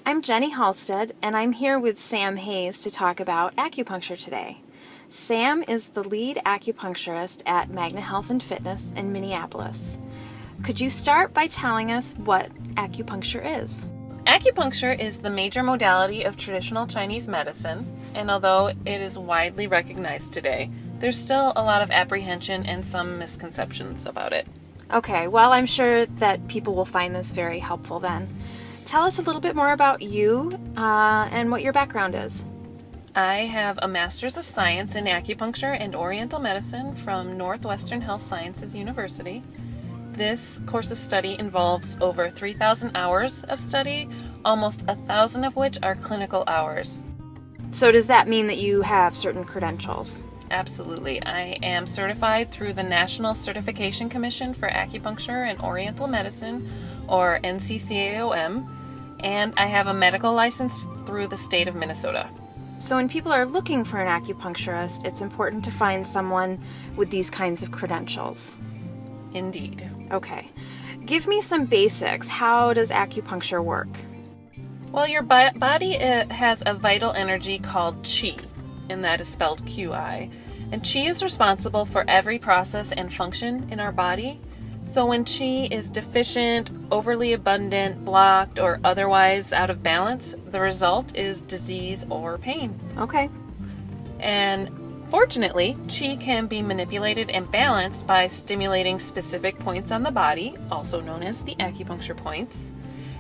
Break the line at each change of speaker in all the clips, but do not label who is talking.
I'm Jenny Halstead, and I'm here with Sam Hayes to talk about acupuncture today. Sam is the lead acupuncturist at Magna Health and Fitness in Minneapolis. Could you start by telling us what acupuncture is?
Acupuncture is the major modality of traditional Chinese medicine, and although it is widely recognized today, there's still a lot of apprehension and some misconceptions about it.
Okay, well, I'm sure that people will find this very helpful then. Tell us a little bit more about you and what your background is.
I have a Master's of Science in Acupuncture and Oriental Medicine from Northwestern Health Sciences University. This course of study involves over 3,000 hours of study, almost 1,000 of which are clinical hours.
So does that mean that you have certain credentials?
Absolutely. I am certified through the National Certification Commission for Acupuncture and Oriental Medicine, or NCCAOM, and I have a medical license through the state of Minnesota.
So when people are looking for an acupuncturist, it's important to find someone with these kinds of credentials.
Indeed.
Okay. Give me some basics. How does acupuncture work?
Well, your body has a vital energy called qi, and that is spelled Qi. And qi is responsible for every process and function in our body. So when qi is deficient, overly abundant, blocked, or otherwise out of balance, the result is disease or pain.
Okay.
And fortunately, qi can be manipulated and balanced by stimulating specific points on the body, also known as the acupuncture points.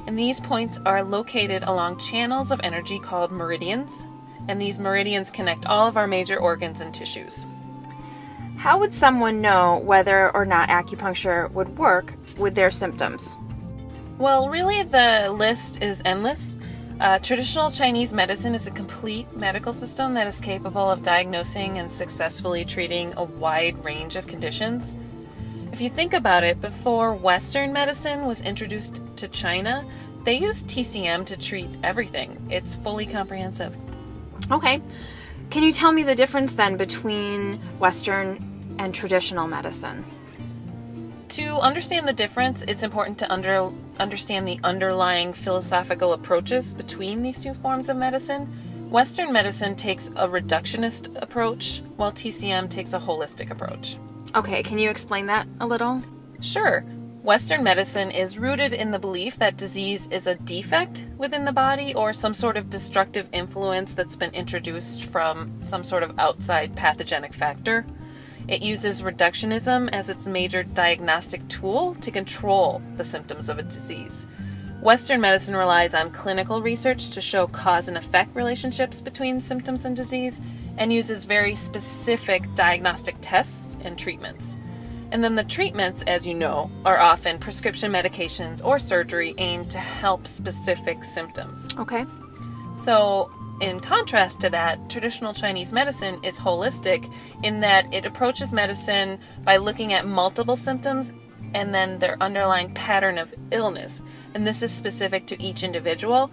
And these points are located along channels of energy called meridians, and these meridians connect all of our major organs and tissues.
How would someone know whether or not acupuncture would work with their symptoms?
Well, really, the list is endless. Traditional Chinese medicine is a complete medical system that is capable of diagnosing and successfully treating a wide range of conditions. If you think about it, before Western medicine was introduced to China, they used TCM to treat everything. It's fully comprehensive.
Okay. Can you tell me the difference then between Western and traditional medicine?
To understand the difference, it's important to understand the underlying philosophical approaches between these two forms of medicine. Western medicine takes a reductionist approach, while TCM takes a holistic approach.
Okay, can you explain that a little?
Sure. Western medicine is rooted in the belief that disease is a defect within the body or some sort of destructive influence that's been introduced from some sort of outside pathogenic factor. It uses reductionism as its major diagnostic tool to control the symptoms of a disease. Western medicine relies on clinical research to show cause and effect relationships between symptoms and disease and uses very specific diagnostic tests and treatments. And then the treatments, as you know, are often prescription medications or surgery aimed to help specific symptoms.
Okay.
So, in contrast to that, traditional Chinese medicine is holistic in that it approaches medicine by looking at multiple symptoms and then their underlying pattern of illness. And this is specific to each individual,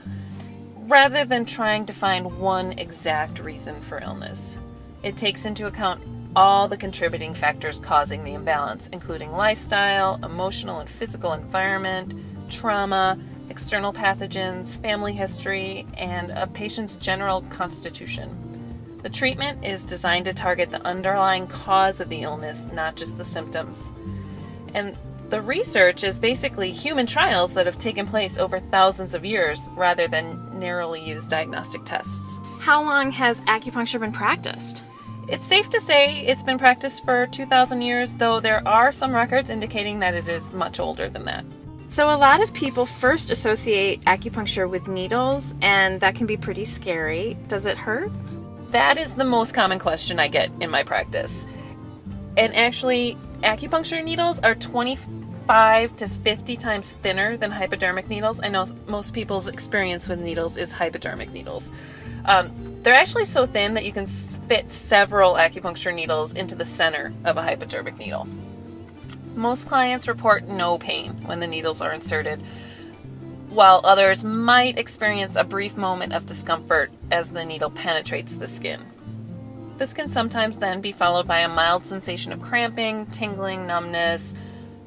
rather than trying to find one exact reason for illness. It takes into account all the contributing factors causing the imbalance, including lifestyle, emotional and physical environment, trauma, external pathogens, family history, and a patient's general constitution. The treatment is designed to target the underlying cause of the illness, not just the symptoms. And the research is basically human trials that have taken place over thousands of years rather than narrowly used diagnostic tests.
How long has acupuncture been practiced?
It's safe to say it's been practiced for 2,000 years, though there are some records indicating that it is much older than that.
So a lot of people first associate acupuncture with needles, and that can be pretty scary. Does it hurt?
That is the most common question I get in my practice. And actually, acupuncture needles are 25 to 50 times thinner than hypodermic needles. I know most people's experience with needles is hypodermic needles. They're actually so thin that you can fit several acupuncture needles into the center of a hypodermic needle. Most clients report no pain when the needles are inserted, while others might experience a brief moment of discomfort as the needle penetrates the skin. This can sometimes then be followed by a mild sensation of cramping, tingling, numbness,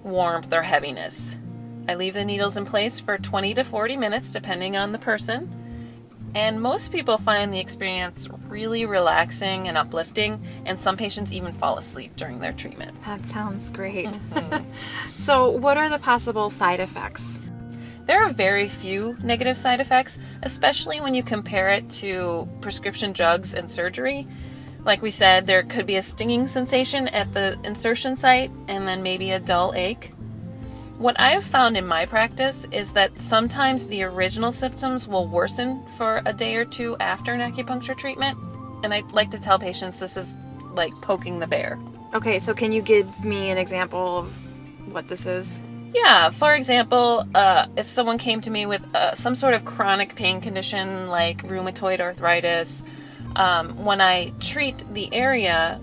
warmth, or heaviness. I leave the needles in place for 20 to 40 minutes, depending on the person. And most people find the experience really relaxing and uplifting, and some patients even fall asleep during their treatment.
That sounds great.
Mm-hmm.
So what are the possible side effects?
There are very few negative side effects, especially when you compare it to prescription drugs and surgery. Like we said, there could be a stinging sensation at the insertion site and then maybe a dull ache. What I have found in my practice is that sometimes the original symptoms will worsen for a day or two after an acupuncture treatment, and I like to tell patients this is like poking the bear.
Okay, so can you give me an example of what this is?
Yeah, for example, if someone came to me with some sort of chronic pain condition like rheumatoid arthritis, when I treat the area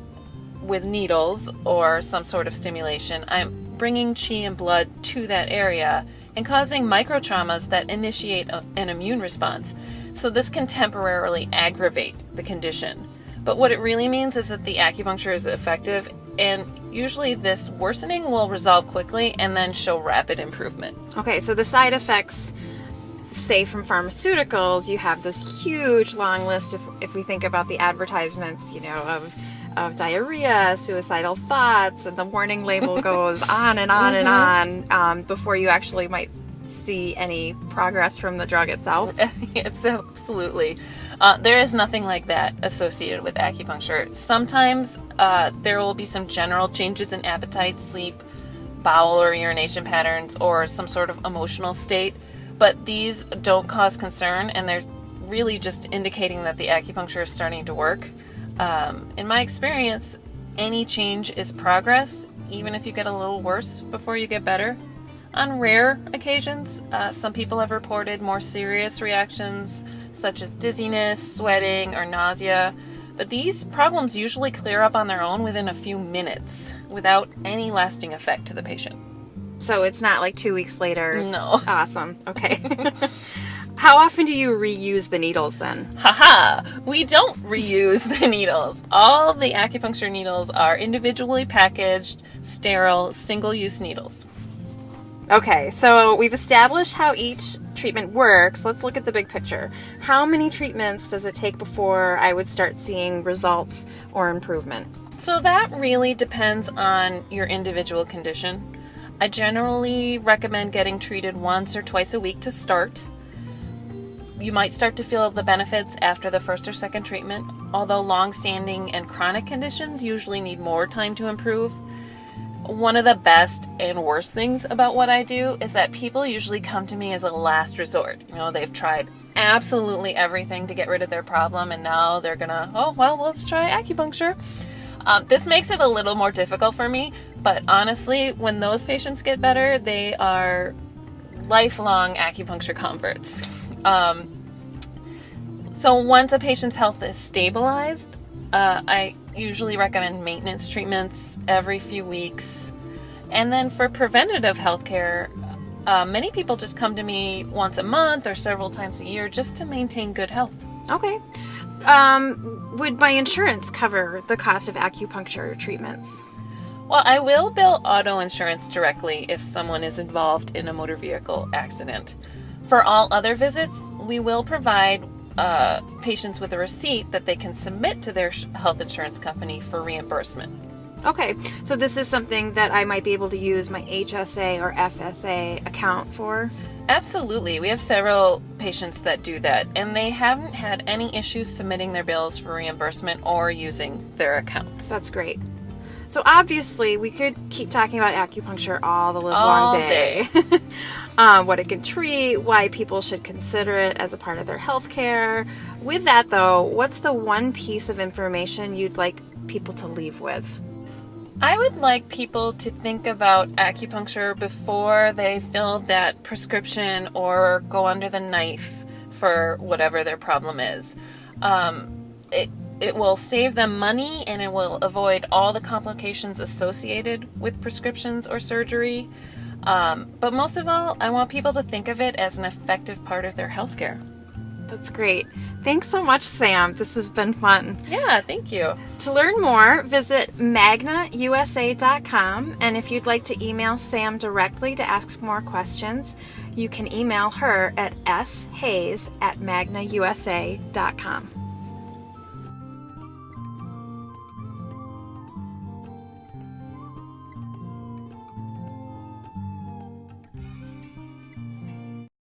with needles or some sort of stimulation, I'm bringing qi and blood to that area and causing microtraumas that initiate an immune response. So this can temporarily aggravate the condition. But what it really means is that the acupuncture is effective, and usually this worsening will resolve quickly and then show rapid improvement.
Okay, so the side effects, say from pharmaceuticals, you have this huge long list if we think about the advertisements, of diarrhea, suicidal thoughts, and the warning label goes on and on and on before you actually might see any progress from the drug itself.
Absolutely. There is nothing like that associated with acupuncture. Sometimes there will be some general changes in appetite, sleep, bowel or urination patterns, or some sort of emotional state, but these don't cause concern, and they're really just indicating that the acupuncture is starting to work. In my experience, any change is progress, even if you get a little worse before you get better. On rare occasions, some people have reported more serious reactions, such as dizziness, sweating, or nausea, but these problems usually clear up on their own within a few minutes, without any lasting effect to the patient.
So it's not like 2 weeks later?
No.
Awesome. Okay. How often do you reuse the needles then?
Haha! We don't reuse the needles. All the acupuncture needles are individually packaged, sterile, single-use needles.
Okay, so we've established how each treatment works. Let's look at the big picture. How many treatments does it take before I would start seeing results or improvement?
So that really depends on your individual condition. I generally recommend getting treated once or twice a week to start. You might start to feel the benefits after the first or second treatment, although long-standing and chronic conditions usually need more time to improve. One of the best and worst things about what I do is that people usually come to me as a last resort. They've tried absolutely everything to get rid of their problem, and now they're gonna, let's try acupuncture. This makes it a little more difficult for me, but honestly, when those patients get better, they are lifelong acupuncture converts. So once a patient's health is stabilized, I usually recommend maintenance treatments every few weeks. And then for preventative healthcare, many people just come to me once a month or several times a year just to maintain good health.
Okay. Would my insurance cover the cost of acupuncture treatments?
Well, I will bill auto insurance directly if someone is involved in a motor vehicle accident. For all other visits, we will provide patients with a receipt that they can submit to their health insurance company for reimbursement.
Okay, so this is something that I might be able to use my HSA or FSA account for?
Absolutely. We have several patients that do that, and they haven't had any issues submitting their bills for reimbursement or using their accounts.
That's great. So obviously, we could keep talking about acupuncture all the livelong day. What it can treat, why people should consider it as a part of their health care. With that, though, what's the one piece of information you'd like people to leave with?
I would like people to think about acupuncture before they fill that prescription or go under the knife for whatever their problem is. It will save them money, and it will avoid all the complications associated with prescriptions or surgery. But most of all, I want people to think of it as an effective part of their healthcare.
That's great. Thanks so much, Sam. This has been fun.
Yeah, thank you.
To learn more, visit magnausa.com, and if you'd like to email Sam directly to ask more questions, you can email her at shayes@magnausa.com.